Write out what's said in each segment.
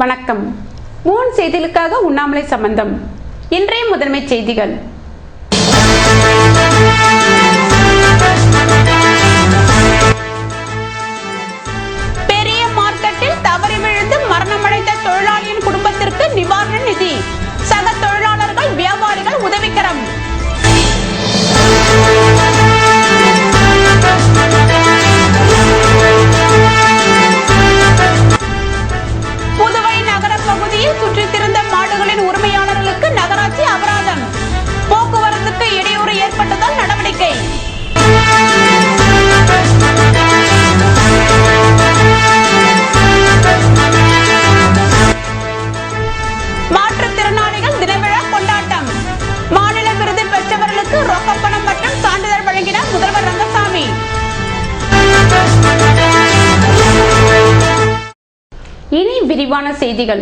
வணக்கம். மூன் செய்திகளுக்காக உண்ணாமலை சம்பந்தம். இன்றைய முதன்மை செய்திகள். பெரிய மார்க்கெட்டில் தவறி விழுந்து மரணமடைந்த தொழிலாளியின் குடும்பத்திற்கு நிவாரண நிதி. சக தொழிலாளர்கள் வியாபாரிகள் உதவிக்கரம். புதுவை நகர பகுதியில் சுற்றித்திருந்த மாடுகளின் உரிமையாளர்களுக்கு நகராட்சி அபராதம். போக்குவரத்துக்கு இடையூறு ஏற்பட்டதால் நடவடிக்கை. மாற்றுத்திறனாளிகள் தினவிழா கொண்டாட்டம். மாநில விருது பெற்றவர்களுக்கு ரொக்கப்பணம் மற்றும் சான்றிதழ் வழங்கினார் முதல்வர் ரங்கசாமி. இனி விரிவான செய்திகள்.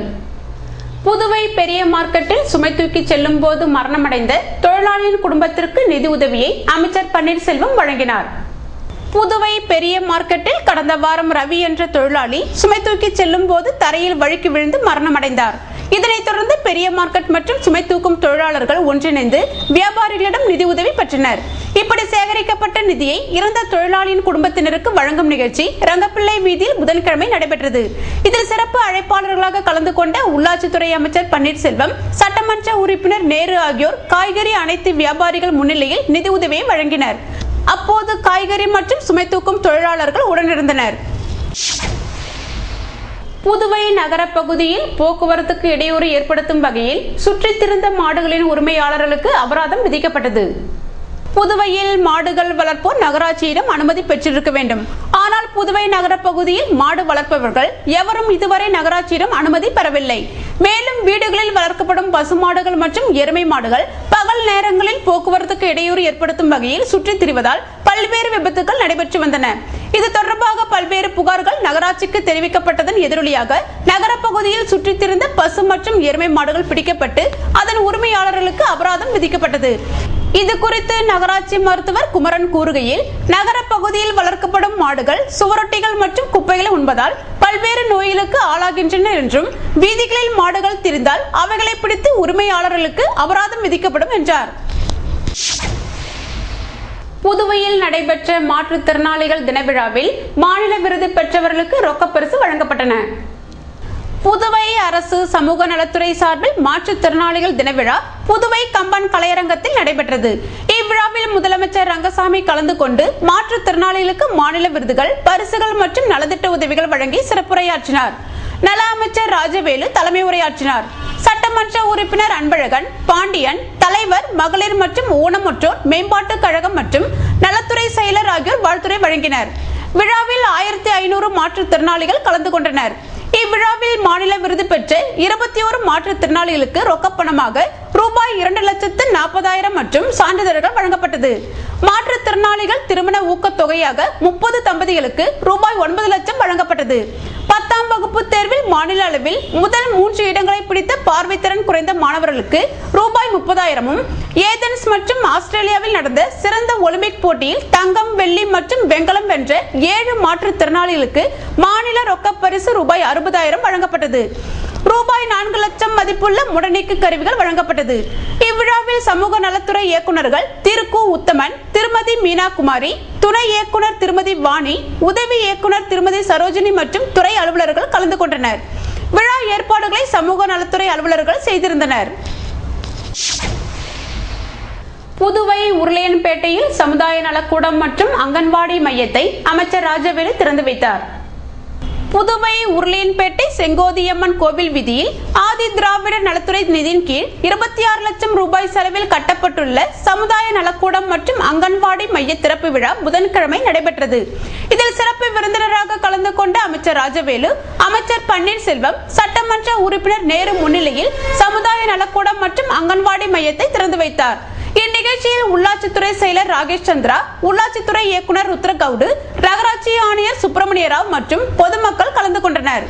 புதுவை பெரிய மார்க்கெட்டில் சுமை தூக்கி செல்லும் போது மரணமடைந்த தொழிலாளியின் குடும்பத்திற்கு நிதி உதவியை அமைச்சர் பன்னீர்செல்வம் வழங்கினார். புதுவை பெரிய மார்க்கெட்டில் கடந்த வாரம் ரவி என்ற தொழிலாளி சுமை தூக்கி செல்லும் போது தரையில் வழுக்கி விழுந்து மரணமடைந்தார். இதனைத் தொடர்ந்து பெரிய மார்க்கெட் மற்றும் சுமை தூக்கும் தொழிலாளர்கள் ஒன்றிணைந்து வியாபாரிகளிடம் நிதி உதவி பெற்றனர். இப்படி சேகரிக்கப்பட்ட நிதியை இறந்த தொழிலாளியின் குடும்பத்தினருக்கு வழங்கும் நிகழ்ச்சி ரங்கப்பிள்ளை வீதியில் புதன்கிழமை நடைபெற்றது. இதில் சிறப்பு அழைப்பாளர்களாக கலந்து கொண்ட உள்ளாட்சித்துறை அமைச்சர் பன்னீர்செல்வம், சட்டமன்ற உறுப்பினர் நேரு ஆகியோர் காய்கறி அனைத்து வியாபாரிகள் முன்னிலையில் நிதி உதவியை வழங்கினர். அப்போது காய்கறி மற்றும் சுமை தூக்கும் தொழிலாளர்கள் உடனிருந்தனர். புதுவை நகர பகுதியில் போக்குவரத்துக்கு இடையூறு ஏற்படுத்தும் வகையில் சுற்றித்திருந்த மாடுகளின் உரிமையாளர்களுக்கு அபராதம் விதிக்கப்பட்டது. புதுவையில் மாடுகள் வளர்ப்போர் நகராட்சியிடம் அனுமதி பெற்றிருக்க வேண்டும். ஆனால் புதுவை நகர பகுதியில் மாடு வளர்ப்பவர்கள் எவரும் இதுவரை நகராட்சியிடம் அனுமதி பெறவில்லை. மேலும் வீடுகளில் வளர்க்கப்படும் பசுமாடுகள் மற்றும் எருமை மாடுகள் பகல் நேரங்களில் போக்குவரத்துக்கு இடையூறு ஏற்படுத்தும் வகையில் சுற்றித் திரிவதால் பல்வேறு விபத்துகள் நடைபெற்று வந்தன. இது தொடர்பாக பல்வேறு புகார்கள் நகராட்சிக்கு தெரிவிக்கப்பட்டதன் எதிரொலியாக நகர பகுதியில் சுற்றித்திருந்த பசு மற்றும் எருமை மாடுகள் பிடிக்கப்பட்டு அதன் உரிமையாளர்களுக்கு அபராதம் விதிக்கப்பட்டது. இது குறித்து நகராட்சி மருத்துவர் குமரன் கூறுகையில், நகர பகுதியில் வளர்க்கப்படும் மாடுகள் சுவரொட்டிகள் மற்றும் குப்பைகளை உண்பதால் பல்வேறு நோய்களுக்கு ஆளாகின்றன என்றும் வீதிகளில் மாடுகள் திரிந்தால் அவைகளை பிடித்து உரிமையாளர்களுக்கு அபராதம் விதிக்கப்படும் என்றார். புதுவையில் நடைபெற்ற மாற்றுத்திறனாளிகள் தின விழாவில் மாநில விருது பெற்றவர்களுக்கு ரொக்கப்பரிசு வழங்கப்பட்டன. புதுவை அரசு சமூக நலத்துறை சார்பில் மாற்றுத்திறனாளிகள் தின விழா புதுவை கம்பன் கலையரங்கத்தில் நடைபெற்றது. இவ்விழாவில் முதலமைச்சர் ரங்கசாமி கலந்து கொண்டு மாற்றுத்திறனாளிகளுக்கு மாநில விருதுகள், பரிசுகள் மற்றும் நலத்திட்ட உதவிகள் வழங்கி சிறப்புரையாற்றினார். நல அமைச்சர் ராஜவேலு தலைமை உரையாற்றினார். சட்டமன்ற உறுப்பினர் அன்பழகன், பாண்டியன், தலைவர், மகளிர் மற்றும் ஊனமுற்றோர் மேம்பாட்டு கழகம் மற்றும் நலத்துறை செயலர் ஆகியோர் வாழ்த்துரை வழங்கினர். விழாவில் 1500 மாற்றுத்திறனாளிகள் கலந்து கொண்டனர். இவ்விழாவில் மாநில விருது பெற்ற 21 மாற்றுத்திறனாளிகளுக்கு ரொக்கப்பணமாக ரூபாய் 2,40,000 மற்றும் சான்றிதழ்கள் வழங்கப்பட்டது. மாற்றுத்திறனாளிகள் திருமண ஊக்கத்தொகையாக 30 தம்பதிகளுக்கு ரூபாய் 9 லட்சம் வழங்கப்பட்டது. 10ஆம் வகுப்பு தேர்வில் மாநில அளவில் முதல் 3 இடங்களை பிடித்த பார்வைத்திறன் குறைந்த மாணவர்களுக்கு ரூபாய் 30,000, ஏதென்ஸ் மற்றும் ஆஸ்திரேலியாவில் நடந்த சிறந்த ஒலிம்பிக் போட்டியில் தங்கம், வெள்ளி மற்றும் வெண்கலம் வென்ற 7 மாற்றுத்திறனாளிகளுக்கு மாநில ரொக்க பரிசு ரூபாய் 60,000 வழங்கப்பட்டது. ரூபாய் 4 லட்சம் மதிப்புள்ள முடநீக்கு கருவிகள் வழங்கப்பட்டது. இவ்விழாவில் சமூக நலத்துறை இயக்குநர்கள் திரு கு உத்தமன், திருமதி மீனா குமாரி, துணை இயக்குனர் திருமதி வாணி, உதவி இயக்குனர் திருமதி சரோஜினி மற்றும் துறை அலுவலர்கள் கலந்து கொண்டனர். விழா ஏற்பாடுகளை சமூக நலத்துறை அலுவலர்கள் செய்திருந்தனர். புதுவை உருளையன்பேட்டையில் சமுதாய நலக்கூடம் மற்றும் அங்கன்வாடி மையத்தை அமைச்சர் ராஜவேலு திறந்து வைத்தார். புதுவை உருளையன்பேட்டை செங்கோதியம்மன் கோவில் வீதியில் ஆதி திராவிடர் நலத்துறை நிதியின் கீழ் 26 லட்சம் ரூபாய் செலவில் கட்டப்பட்டுள்ள சமுதாய நலக்கூடம் மற்றும் அங்கன்வாடி மைய திறப்பு விழா புதன்கிழமை நடைபெற்றது. இதில் சிறப்பு விருந்தினராக கலந்து கொண்ட அமைச்சர் ராஜவேலு, அமைச்சர் பன்னீர்செல்வம், சட்டமன்ற உறுப்பினர் நேரு முன்னிலையில் சமுதாய நலக்கூடம் மற்றும் அங்கன்வாடி மையத்தை திறந்து வைத்தார். இந்நிகழ்ச்சியில் உள்ளாட்சித்துறை செயலர் ராகேஷ் சந்திரா, உள்ளாட்சித்துறை இயக்குனர் ருத்ரகவுடு, நகராட்சி ஆணையர் சுப்பிரமணிய ராவ் மற்றும் பொதுமக்கள் கலந்து கொண்டனர்.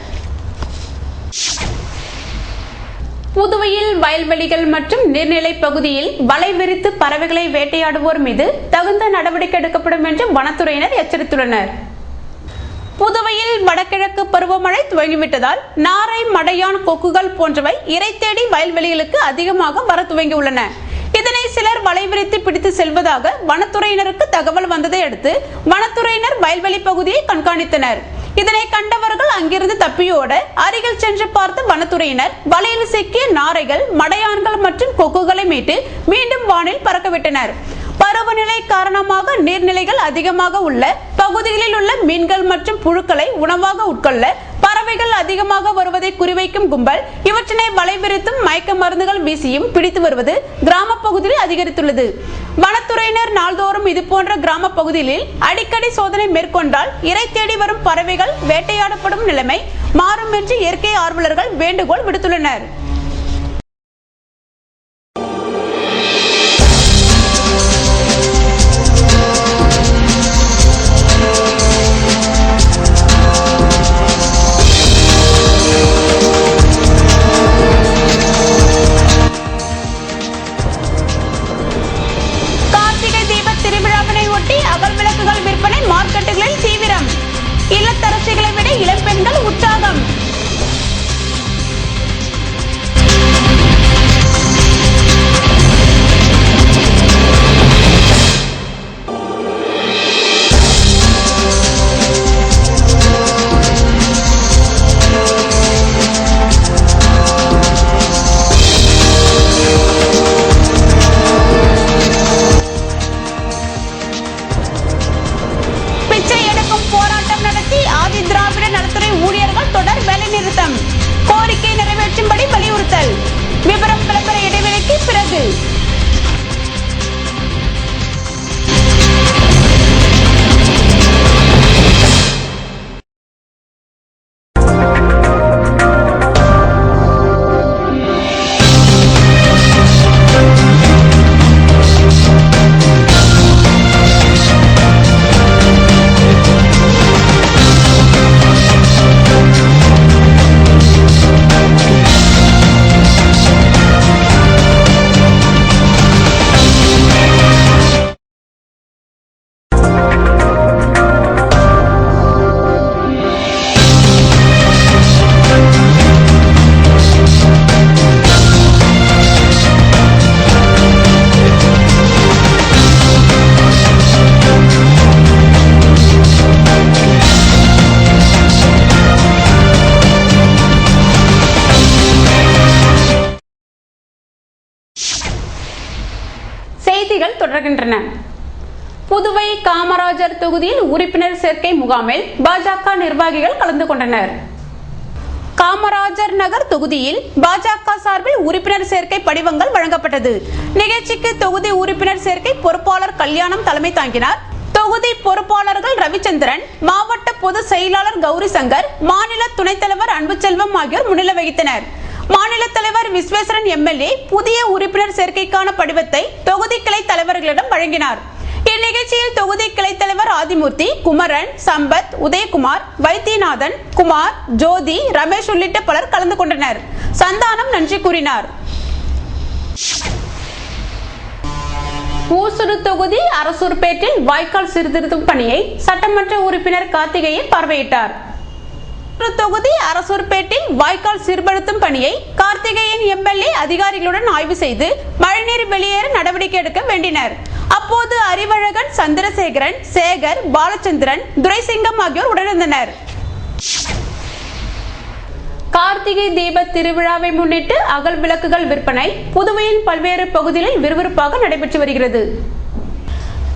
புதுவையில் வயல்வெளிகள் மற்றும் நீர்நிலை பகுதியில் வலை விரித்து பறவைகளை வேட்டையாடுவோர் மீது தகுந்த நடவடிக்கை எடுக்கப்படும் என்று வனத்துறையினர் எச்சரித்துள்ளனர். புதுவையில் வடகிழக்கு பருவமழை துவங்கிவிட்டதால் நாரை, மடையான், கொக்குகள் போன்றவை இரை தேடி வயல்வெளிகளுக்கு அதிகமாக வர துவங்கியுள்ளன. இதனை சிலர் வலைவிரித்து பிடித்து செல்வதாக வனத்துறையினருக்கு தகவல் வந்ததை அடுத்து வனத்துறையினர் வயல்வெளி பகுதியை கண்காணித்தனர். இதனை கண்டவர்கள் அங்கிருந்து தப்பியோட அருகில் சென்று பார்த்த வனத்துறையினர் வலையில் சிக்கிய நாரைகள், மடையான்கள் மற்றும் கொக்குகளை மீட்டு மீண்டும் வானில் பறக்கவிட்டனர். பருவநிலை காரணமாக நீர்நிலைகள் அதிகமாக உள்ள பகுதிகளில் உள்ள மீன்கள் மற்றும் புழுக்களை உணவாக உட்கொள்ள பறவைகள் அதிகமாக வருவதை குறிவைக்கும் கும்பல் இவற்றினை வலைவிரித்தும் மயக்க மருந்துகள் வீசியும் பிடித்து வருவது கிராம பகுதியில் அதிகரித்துள்ளது. வனத்துறையினர் நாள்தோறும் இதுபோன்ற கிராம பகுதிகளில் அடிக்கடி சோதனை மேற்கொண்டால் இரை தேடி வரும் பறவைகள் வேட்டையாடப்படும் நிலைமை மாறும் என்று இயற்கை ஆர்வலர்கள் வேண்டுகோள் விடுத்துள்ளனர். அகல் விளக்குகள் விற்பனை மார்க்கெட்டுகளில் தீவிரம். இல்லத்தரசிகளை விட இளம்பெண்கள் உற்சாகம். தொடர் வேலை நிறுத்தம். கோரிக்கை நிறைவேற்றும்படி வலியுறுத்தல். விவரம் விளம்பர இடைவெளிக்கு பிறகு. செய்திகள் தொடர்கின்றன. புதுவை காமராஜர் தொகுதியில் உறுப்பினர் சேர்க்கை முகாமில் பாஜக நிர்வாகிகள் கலந்து கொண்டனர். காமராஜர் நகர் தொகுதியில் பாஜக சார்பில் உறுப்பினர் சேர்க்கை படிவங்கள் வழங்கப்பட்டது. நிகழ்ச்சிக்கு தொகுதி உறுப்பினர் சேர்க்கை பொறுப்பாளர் கல்யாணம் தலைமை தாங்கினார். தொகுதி பொறுப்பாளர்கள் ரவிச்சந்திரன், மாவட்ட பொதுச் செயலாளர் கௌரி சங்கர், மாநில துணைத் தலைவர் அன்புச்செல்வம் ஆகியோர் முன்னிலை வகித்தனர். மாநில தலைவர் விஸ்வேஸ்வரன் எம்எல்ஏ புதிய உறுப்பினர் சேர்க்கைக்கான படிவத்தை தொகுதி கிளை தலைவர்களிடம் வழங்கினார். இந்நிகழ்ச்சியில் தொகுதி கிளை தலைவர் ஆதிமூர்த்தி, குமரன், சம்பத், உதயகுமார், வைத்தியநாதன், குமார், ஜோதி, ரமேஷ் உள்ளிட்ட பலர் கலந்து கொண்டனர். சந்தானம் நன்றி கூறினார். ஊசுடு தொகுதி அரசூர்பேட்டில் வாய்க்கால் சீர்திருத்தும் பணியை சட்டமன்ற உறுப்பினர் கார்த்திகேயன் பார்வையிட்டார். தொகுதி அரசூர்பேட்டில் வாய்க்கால் சீர்படுத்தும் பணியை கார்த்திகேயன் எம்எல்ஏ அதிகாரிகளுடன் ஆய்வு செய்து மழைநீர் வெளியேற நடவடிக்கை எடுக்க வேண்டினர். அப்போது அறிவழகன், சந்திரசேகரன், சேகர், பாலச்சந்திரன், துரைசிங்கம் ஆகியோர் உடனிருந்தனர். கார்த்திகை தீப திருவிழாவை முன்னிட்டு அகல் விளக்குகள் விற்பனை புதுவையின் பல்வேறு பகுதிகளில் விறுவிறுப்பாக நடைபெற்று வருகிறது.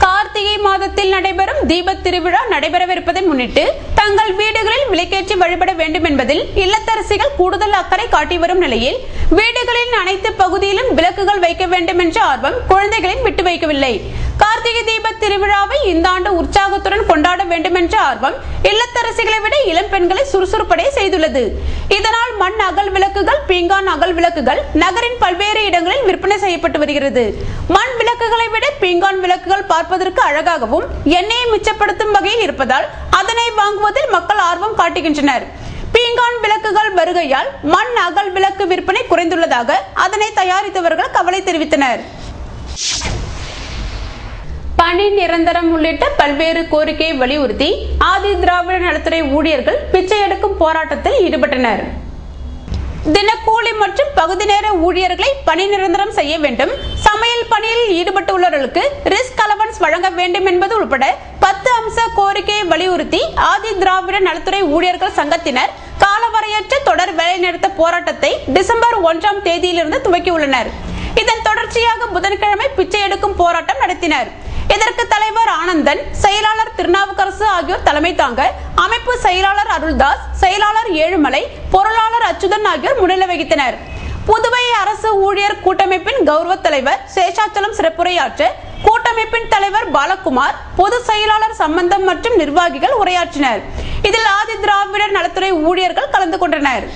கார்த்திகை மாதத்தில் நடைபெறும் தீபத் திருவிழா நடைபெறவிருப்பதை முன்னிட்டு தங்கள் வீடுகளில் விளக்கேற்றி வழிபட வேண்டும் என்பதில் இல்லத்தரசிகள் கூடுதல் அக்கறை காட்டி வரும் நிலையில் வீடுகளின் அனைத்து பகுதியிலும் விளக்குகள் வைக்க வேண்டும் என்ற ஆர்வம் குழந்தைகளின் விட்டு வைக்கவில்லை. கார்த்திகை தீபத் திருவிழாவை இந்த ஆண்டு உற்சாகத்துடன் கொண்டாட வேண்டும் என்ற ஆர்வம் இல்லத்தரசிகளை விட இளம் பெண்களை சுறுசுறுப்படைய செய்துள்ளது. இதனால் மண் அகல் விளக்குகள், பீங்கான் அகல் விளக்குகள் நகரின் பல்வேறு இடங்களில் விற்பனை செய்யப்பட்டு வருகிறது. மண் விளக்குகளை விட பீங்கான் விளக்குகள் பார்ப்பதற்கு அழகாகவும் எண்ணெயை மிச்சப்படுத்தும் வகையில் இருப்பதால் அதனை வாங்குவதில் மக்கள் ஆர்வம் காட்டுகின்றனர். பீங்கான் விளக்குகள் வருகையால் மண் அகல் விளக்கு விற்பனை குறைந்துள்ளதாக அதனை தயாரித்தவர்கள் கவலை தெரிவித்தனர். பணி நிரந்தரம் உள்ளிட்ட பல்வேறு கோரிக்கையை வலியுறுத்தி ஆதி திராவிட நலத்துறை ஊழியர்கள் பிச்சை எடுக்கும் போராட்டத்தில் ஈடுபட்டனர். தினக்கூலி மற்றும் பகுதி நேர ஊழியர்களை பணி நிரந்தரம் செய்ய வேண்டும், சமையல் பணியில் ஈடுபட்டுள்ளவர்களுக்கு ரிஸ்க் அலவன்ஸ் வழங்க வேண்டும் என்பது உட்பட 10 அம்ச கோரிக்கையை வலியுறுத்தி ஆதி திராவிட நலத்துறை ஊழியர்கள் சங்கத்தினர் காலவரையற்ற தொடர் வேலைநிறுத்த போராட்டத்தை டிசம்பர் 1ஆம் தேதியிலிருந்து துவக்கியுள்ளனர். இதன் தொடர்ச்சியாக புதன்கிழமை பிச்சை எடுக்கும் போராட்டம் நடத்தினர். இதற்கு தலைவர் ஆனந்தன், செயலாளர் திருநாவுக்கரசு ஆகியோர் தலைமை தாங்க அமைப்பு செயலாளர் அருள்தாஸ், செயலாளர் ஏழுமலை, பொருளாளர் அச்சுதன் ஆகியோர் முன்னிலை வகித்தனர். புதுவை அரசு ஊழியர் கூட்டமைப்பின் கௌரவ தலைவர் சேஷாச்சலம் சிறப்புரையாற்ற கூட்டமைப்பின் தலைவர் பாலகுமார், பொதுச் செயலாளர் சம்பந்தம் மற்றும் நிர்வாகிகள் உரையாற்றினர். இதில் ஆதி திராவிடர் நலத்துறை ஊழியர்கள் கலந்து கொண்டனர்.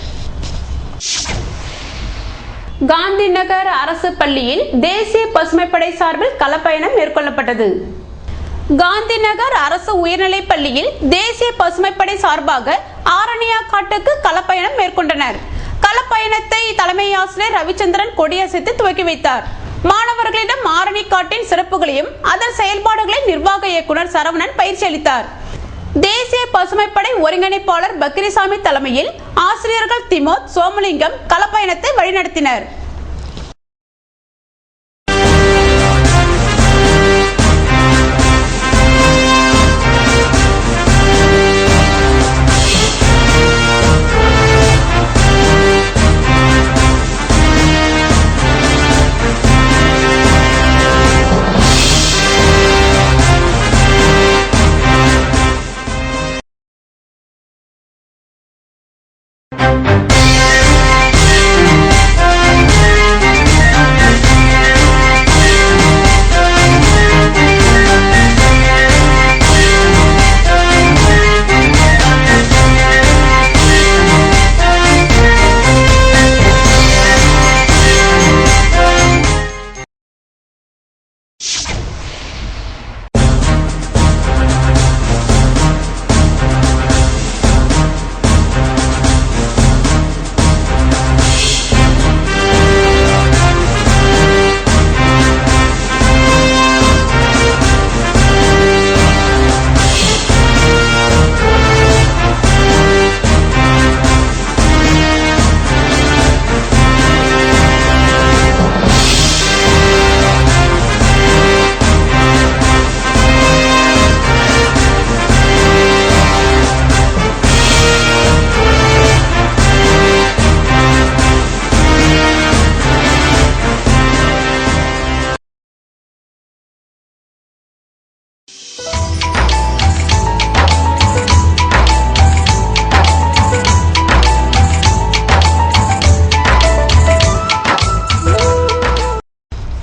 காந்தி நகர் அரசு பள்ளியில் தேசிய பசுமைப்படை சார்பில் களப்பயணம் மேற்கொள்ளப்பட்டது. காந்தி நகர் அரசு உயர்நிலை பள்ளியில் தேசிய பசுமைப்படை சார்பாக ஆரணியாக்காட்டுக்கு களப்பயணம் மேற்கொண்டனர். களப்பயணத்தை தலைமை ஆசிரியர் ரவிச்சந்திரன் கொடியசைத்து துவக்கி வைத்தார். மாணவர்களிடம் ஆரணிக்காட்டின் சிறப்புகளையும் அதன் செயல்பாடுகளை நிர்வாக இயக்குனர் சரவணன் பயிற்சி அளித்தார். தேசிய பசுமைப்படை ஒருங்கிணைப்பாளர் பக்கிரிசாமி தலைமையில் ஆசிரியர்கள் திமோத், சோமலிங்கம் களப்பயணத்தை வழிநடத்தினர்.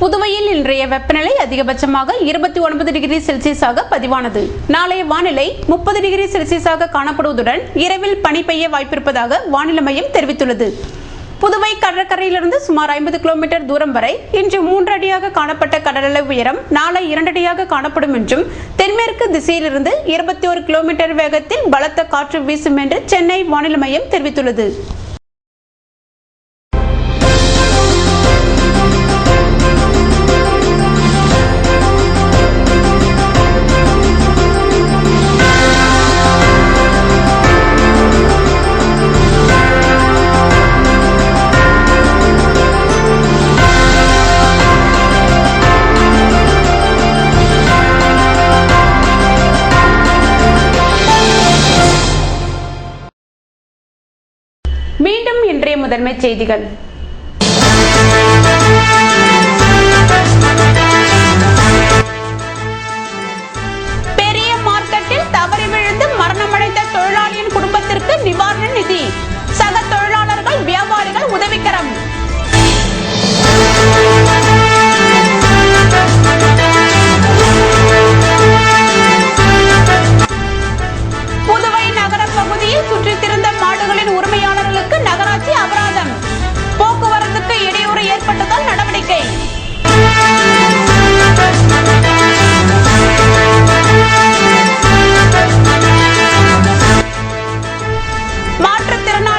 புதுவையில் இன்றைய வெப்பநிலை அதிகபட்சமாக 29 டிகிரி செல்சியஸாக பதிவானது. நாளைய வானிலை 30 டிகிரி செல்சியஸாக காணப்படுவதுடன் இரவில் பனி பெய்ய வாய்ப்பிருப்பதாக வானிலை மையம் தெரிவித்துள்ளது. புதுவை கடற்கரையிலிருந்து சுமார் 50 கிலோமீட்டர் தூரம் வரை இன்று 3 அடியாக காணப்பட்ட கடலலை உயரம் நாளை 2 அடியாக காணப்படும் என்றும், தென்மேற்கு திசையிலிருந்து 21 கிலோமீட்டர் வேகத்தில் பலத்த காற்று வீசும் என்று சென்னை வானிலை மையம் தெரிவித்துள்ளது. மீண்டும் இன்றைய முதன்மை செய்திகள். பெரிய மார்க்கெட்டில் தவறி விழுந்து மரணமடைந்த தொழிலாளியின் குடும்பத்திற்கு நிவாரண நிதி, சக தொழிலாளர்கள் வியாபாரிகள் உதவிக்கரம். புதுவை நகர பகுதியில் சுற்றித் திரிந்த மாடுகளின் உரிமையாளர்களுக்கு நகராட்சி அபராதம், போக்குவரத்துக்கு இடையூறு ஏற்பட்டதால் நடவடிக்கை. மாற்றுத்திறனாளி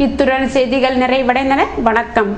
இத்துடன் செய்திகள் நிறைவடைந்தன. வணக்கம்.